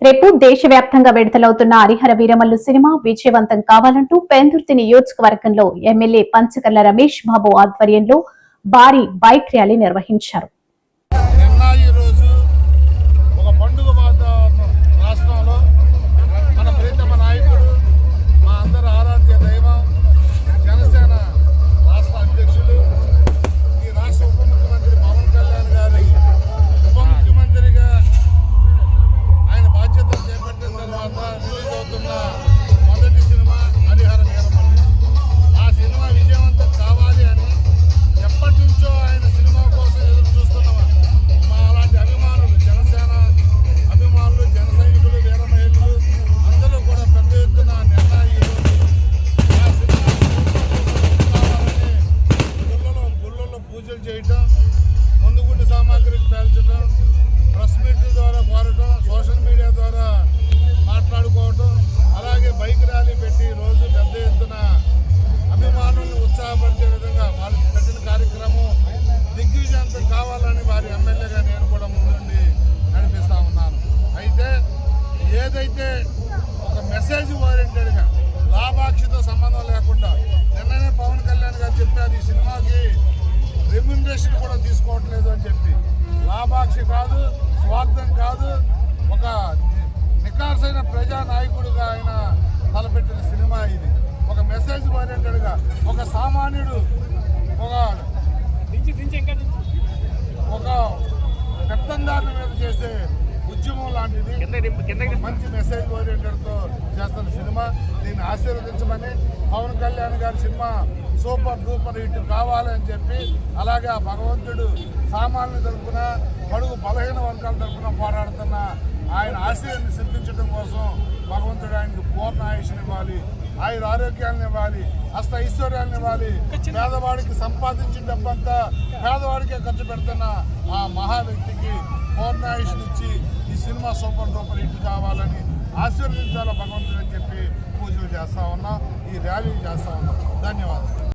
రేపు దేశవ్యాప్తంగా విడుదలవుతున్న హరిహర వీరమల్లు సినిమా విజయవంతం కావాలంటూ పెందుర్తి నియోజకవర్గంలో ఎమ్మెల్యే పంచకర్ల రమేష్ బాబు ఆధ్వర్యంలో భారీ బైక్ ర్యాలీ నిర్వహించారు. మొదటి సినిమా హరిహర వీరమల్లు. ఆ సినిమా విజయవంతం కావాలి అని ఎప్పటి నుంచో ఆయన సినిమా కోసం ఎదురు చూస్తున్నవా మా అలాంటి అభిమానులు, జనసేన అభిమానులు, జన సైనికులు, వీర మహిళలు అందరూ కూడా పెద్ద ఎత్తున నిర్ణయం ఆ సినిమా కావాలని గుళ్ళలో పూజలు చేయటం, ముందుగుండి సామాగ్రికి పేల్చడం, ప్రెస్ మీట్ల ద్వారా కోరటం, సోషల్ మీడియా ద్వారా మాట్లాడుకోవటం, అలాగే బైక్ ర్యాలీ పెట్టి రోజు పెద్ద ఎత్తున అభిమానులను ఉత్సాహపరిచే విధంగా వాళ్ళు పెట్టిన కార్యక్రమం దిగ్విజయంతం కావాలని వారి ఎమ్మెల్యేగా నేను కూడా ముందుండి నడిపిస్తా ఉన్నాను. అయితే ఏదైతే ఒక మెసేజ్ ఓరియంటెడ్గా లాభాక్షితో సంబంధం లేకుండా నిన్ననే పవన్ కళ్యాణ్ గారు చెప్పారు, ఈ సినిమాకి రెమ్యునరేషన్ కూడా తీసుకోవట్లేదు అని చెప్పి. లాభాక్షి కాదు, స్వార్థం కాదు, ఒక నికార్సైన ప్రజానాయకుడిగా ఆయన తలపెట్టిన సినిమా ఇది. ఒక మెసేజ్ ఓరియంటెడ్గా ఒక సామాన్యుడు ఒక పెత్తందారుల మీద చేసే ఉద్యమం లాంటిది, మంచి మెసేజ్ ఓరియంటెడ్తో చేస్తున్న సినిమా. దీన్ని ఆశీర్వదించమని, పవన్ కళ్యాణ్ గారి సినిమా సూపర్ డూపర్ హిట్ కావాలని చెప్పి, అలాగే ఆ భగవంతుడు సామాన్యుల తరఫున, బడుగు బలహీన వర్గాల తరఫున పోరాడుతున్న ఆయన ఆశయాన్ని సిద్ధించడం కోసం భగవంతుడు ఆయనకు పూర్ణ ఆయుష్ని ఇవ్వాలి, ఆయన ఆరోగ్యాన్ని ఇవ్వాలి, అష్ట ఐశ్వర్యాన్ని ఇవ్వాలి. పేదవాడికి సంపాదించిన డబ్బంతా పేదవాడికే ఖర్చు పెడుతున్న ఆ మహా వ్యక్తికి పూర్ణ ఆయుష్ని ఇచ్చి ఈ సినిమా సూపర్ డూపర్ హిట్ కావాలని ఆశీర్వదించాలో భగవంతుడు అని చెప్పి పూజలు చేస్తా ఉన్నాం, ఈ ర్యాలీ చేస్తా ఉన్నాం. ధన్యవాదాలు.